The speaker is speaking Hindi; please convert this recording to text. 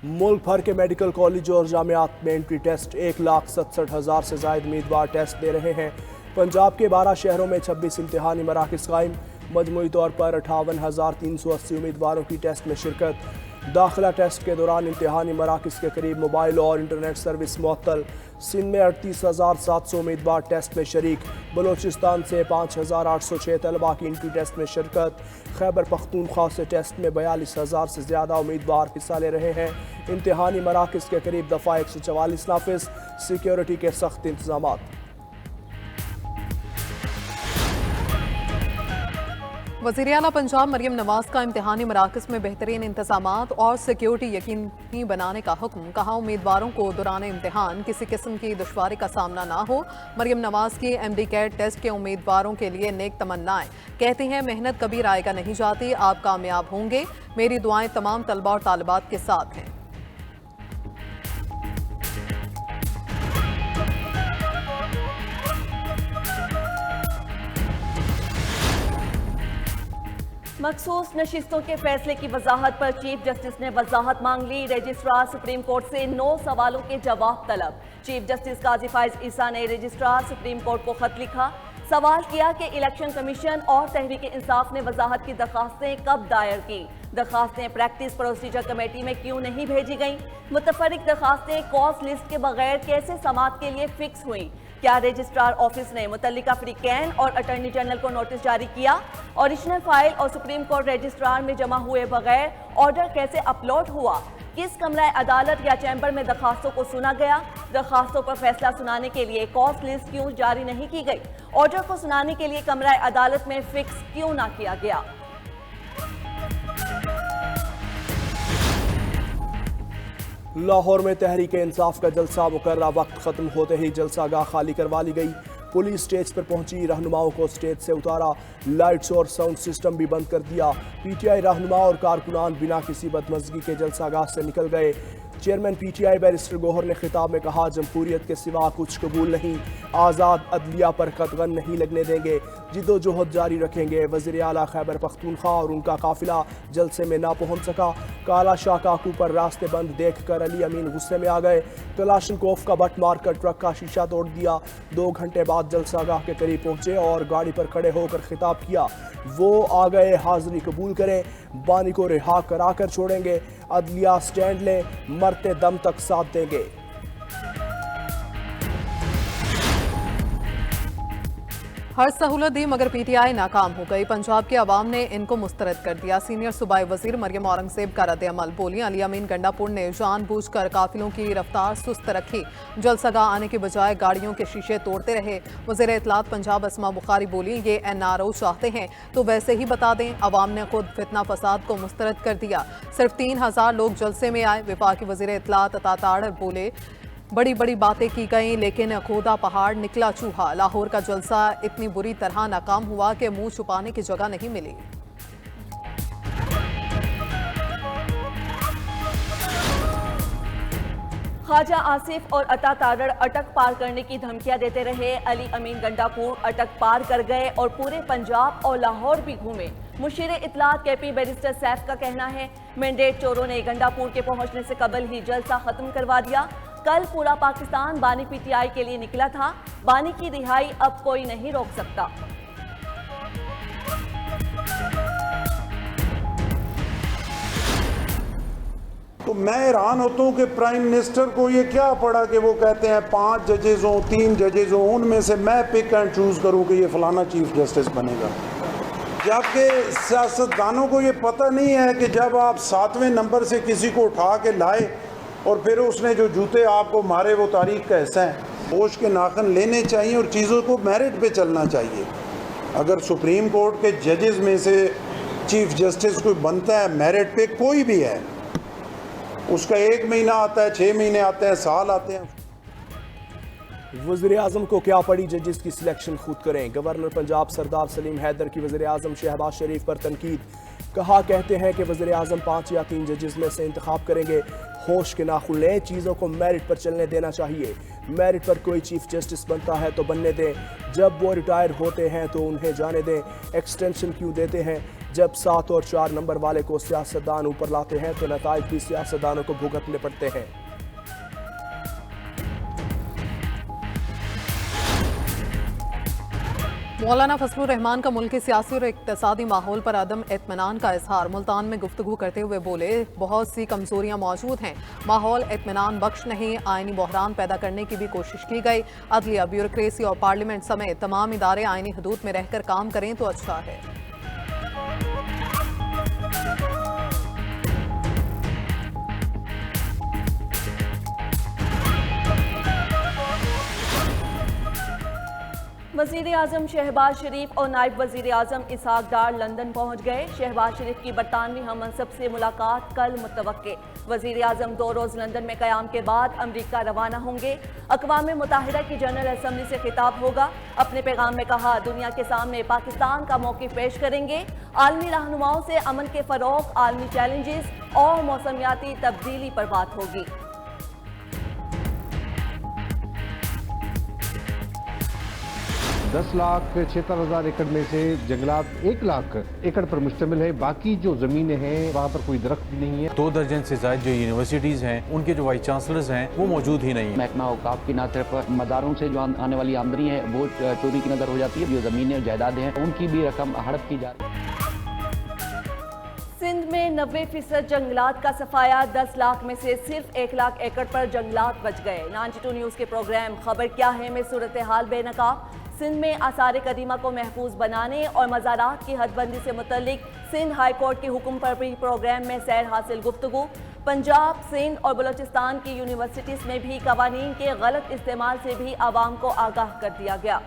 मुल्क भर के मेडिकल कॉलेज और जामियात में एंट्री टेस्ट 1,67,000 से ज़ायद उम्मीदवार टेस्ट दे रहे हैं। पंजाब के 12 शहरों में 26 इम्तिहानी मराकज़ कायम। मजमूई तौर पर 58,380 उम्मीदवारों की टेस्ट में शिरकत। दाखिला टेस्ट के दौरान इम्तिहानी मराकज़ के करीब मोबाइल और इंटरनेट सर्विस मुअत्तल। सिंध में 38,700 उम्मीदवार टेस्ट में शरीक। बलोचिस्तान से 5,806 तलबा की एंट्री टेस्ट में शिरकत। खैबर पख्तूनख्वा से टेस्ट में 42,000 से ज़्यादा उम्मीदवार हिस्सा ले रहे हैं। इम्तिहानी मराकज़ के करीब दफ़ा 144 नाफिज। सिक्योरिटी के सख्त इंतजाम। वज़ीर आला पंजाब मरियम नवाज का इम्तिहानी मराकज़ में बेहतरीन इंतजामात और सिक्योरिटी यकीनी बनाने का हुक्म। कहा, उम्मीदवारों को दौरान इम्तिहान किसी किस्म की दुश्वारी का सामना ना हो। मरियम नवाज की MD कैट टेस्ट के उम्मीदवारों के लिए नेक तमन्नाएं। कहती हैं, मेहनत कभी राय का नहीं जाती, आप कामयाब होंगे। मेरी दुआएं तमाम तलबा और तालिबात के साथ हैं। मखसूस नशिस्तों के फैसले की वजाहत पर चीफ जस्टिस ने वजाहत मांग ली। रजिस्ट्रार सुप्रीम कोर्ट से 9 सवालों के जवाब तलब। चीफ जस्टिस काजी फाइज ईसा ने रजिस्ट्रार सुप्रीम कोर्ट को खत लिखा। सवाल किया कि इलेक्शन कमीशन और तहरीक इंसाफ ने वजाहत की दरखास्तें कब दायर की। दरखास्तें प्रैक्टिस प्रोसीजर कमेटी में क्यों नहीं भेजी गईं। मुतफरिक दरखास्तें कॉस्ट लिस्ट के बगैर कैसे समाअत के लिए फिक्स हुई। क्या रजिस्ट्रार ऑफिस ने मुतल्लिका फ्रीकैन और अटॉर्नी जनरल को नोटिस जारी किया। ओरिजिनल फाइल और सुप्रीम कोर्ट रजिस्ट्रार में जमा हुए बगैर ऑर्डर कैसे अपलोड हुआ। किस कमरा अदालत या चैम्बर में दरखास्तों को सुना गया। दरखास्तों पर फैसला सुनाने के लिए कॉस्ट लिस्ट क्यों जारी नहीं की गई। ऑर्डर को सुनाने के लिए कमरा अदालत में फिक्स क्यों ना किया गया। लाहौर में तहरीक इंसाफ का जलसा मुकर्रर वक्त खत्म होते ही जलसा गाह खाली करवा ली गई। पुलिस स्टेज पर पहुंची, रहनुमाओं को स्टेज से उतारा। लाइट्स और साउंड सिस्टम भी बंद कर दिया। PTI रहनुमा और कारकुनान बिना किसी बदमज़गी के जलसा गाह से निकल गए। चेयरमैन PTI बैरिस्टर गौहर ने खिताब में कहा, जमहूरियत के सिवा कुछ कबूल नहीं। आज़ाद अदलिया पर कदगन नहीं लगने देंगे। जिद्दोजहद जारी रखेंगे। वज़ीर आला खैबर पख्तूनख्वा और उनका काफिला जलसे में ना पहुंच सका। काला शाह काकू पर रास्ते बंद देखकर अली अमीन गुस्से में आ गए। कलाशनकोफ का बट मारकर ट्रक का शीशा तोड़ दिया। 2 घंटे बाद जलसा गाह के करीब पहुंचे और गाड़ी पर खड़े होकर खिताब किया। वो आ गए, हाजिरी कबूल करें, बानी को रिहा करा कर छोड़ेंगे। अदलिया स्टैंड लें, मरते दम तक साथ देंगे। हर सहूलत दी मगर PTI नाकाम हो गई। पंजाब के अवाम ने इनको मुस्तरद कर दिया। सीनियर सूबाई वजीर मरियम औरंगजेब का रद्द-ए-अमल। बोली, अली अमीन गंडापुर ने जानबूझकर काफिलों की रफ्तार सुस्त रखी। जलसगाह आने के बजाय गाड़ियों के शीशे तोड़ते रहे। वज़ीर इत्तलात पंजाब अस्मा बुखारी बोली, ये NRO चाहते हैं तो वैसे ही बता दें। अवाम ने खुद फितना फसाद को मुस्तरद कर दिया। सिर्फ 3,000 लोग जलसे में आए। विफाकी वज़ीर इत्तलात अता ताड़र बोले, बड़ी बड़ी बातें की गई लेकिन खोदा पहाड़ निकला चूहा। लाहौर का जलसा इतनी बुरी तरह नाकाम हुआ कि मुंह छुपाने की जगह नहीं मिली। ख्वाजा आसिफ और अता तारड़ अटक पार करने की धमकियां देते रहे। अली अमीन गंडापुर अटक पार कर गए और पूरे पंजाब और लाहौर भी घूमे। मुशीर इत्तलात KP बैरिस्टर सैफ का कहना है, मैंडेट चोरों ने गंडापुर के पहुंचने से कबल ही जलसा खत्म करवा दिया। कल पूरा पाकिस्तान बानी PTI के लिए निकला था। बानी की रिहाई अब कोई नहीं रोक सकता। तो मैं हैरान होता हूँ कि प्राइम मिनिस्टर को ये क्या पड़ा कि वो कहते हैं 5 जजेज हों, 3 जजेज हों, उनमें से मैं पिक एंड चूज करूँ कि ये फलाना चीफ जस्टिस बनेगा। जबकि सियासतदानों को ये पता नहीं है कि जब आप 7वें नंबर से किसी को उठा के लाए और फिर उसने जो जूते आपको मारे वो तारीख का हिस्सा है। होश के नाखन लेने चाहिए और चीज़ों को मेरिट पे चलना चाहिए। अगर सुप्रीम कोर्ट के जजेस में से चीफ जस्टिस कोई बनता है मेरिट पे, कोई भी है, उसका 1 महीना आता है, 6 महीने आते हैं, साल आते हैं। वज़ीर आज़म को क्या पड़ी जजेस की सिलेक्शन खुद करें। गवर्नर पंजाब सरदार सलीम हैदर की वज़ीर आज़म शहबाज शरीफ पर तनकीद। कहा, कहते हैं कि वज़ीर आज़म 5 या 3 जजेस में से इंतखाब करेंगे। होश के नाखुन लें, चीज़ों को मेरिट पर चलने देना चाहिए। मेरिट पर कोई चीफ जस्टिस बनता है तो बनने दें। जब वो रिटायर होते हैं तो उन्हें जाने दें। एक्सटेंशन क्यों देते हैं। जब 7 और 4 नंबर वाले को सियासतदान ऊपर लाते हैं तो नताइज भी सियासतदानों को भुगतने पड़ते हैं। मौलाना फजलुर रहमान का मुल्की सियासी और इक्तिसादी माहौल पर अदम इत्मीनान का इजहार। मुल्तान में गुफ्तगू करते हुए बोले, बहुत सी कमजोरियां मौजूद हैं, माहौल इत्मीनान बख्श नहीं, आईनी बहरान पैदा करने की भी कोशिश की गई। अदलिया, ब्यूरोक्रेसी और पार्लियामेंट समेत तमाम इदारे आईनी हदूद में रहकर काम करें तो अच्छा है। वजीर आजम शहबाज शरीफ और नायब वजीर आजम इसहाक डार लंदन पहुंच गए। शहबाज शरीफ की बरतानवी हममनसब से मुलाकात कल मुतवक्के। वजीर आजम 2 रोज लंदन में कयाम के बाद अमरीका रवाना होंगे। अक़वाम मुत्तहिदा की जनरल असम्बली से खिताब होगा। अपने पैगाम में कहा, दुनिया के सामने पाकिस्तान का मौक़िफ़ पेश करेंगे। आलमी रहनुमाओं से अमन के फ़रोग़, आलमी चैलेंजेस और मौसमियाती तब्दीली पर बात होगी। 10,76,000 एकड़ में से जंगलात 1 लाख एकड़ पर मुश्तमिल है। बाकी जो ज़मीनें हैं वहाँ पर कोई दरख्त भी नहीं है। 2 दर्जन से ज़ायद जो यूनिवर्सिटीज़ हैं उनके जो वाइस चांसलर्स हैं वो मौजूद ही नहीं है। महकमा औकाफ की ना सिर्फ मदारों से जो आने वाली आमदनी है वो चोरी की नज़र हो जाती है, जो ज़मीनें और जायदादें हैं उनकी भी रकम हड़प की जा रही है। सिंध में 90% जंगलात का सफाया। 10 लाख में से सिर्फ 1 लाख एकड़ पर जंगलात बच गए। 92 न्यूज़ के प्रोग्राम खबर क्या है में सूरत हाल बेनकाब। सिंध में आसार कदीमा को महफूज बनाने और मज़ारात की हदबंदी से मुतल्लिक सिंध हाई कोर्ट के हुक्म पर भी प्रोग्राम में सैर हासिल गुफ्तगू। पंजाब, सिंध और बलोचिस्तान की यूनिवर्सिटीज़ में भी कवानीन के गलत इस्तेमाल से भी आवाम को आगाह कर दिया गया।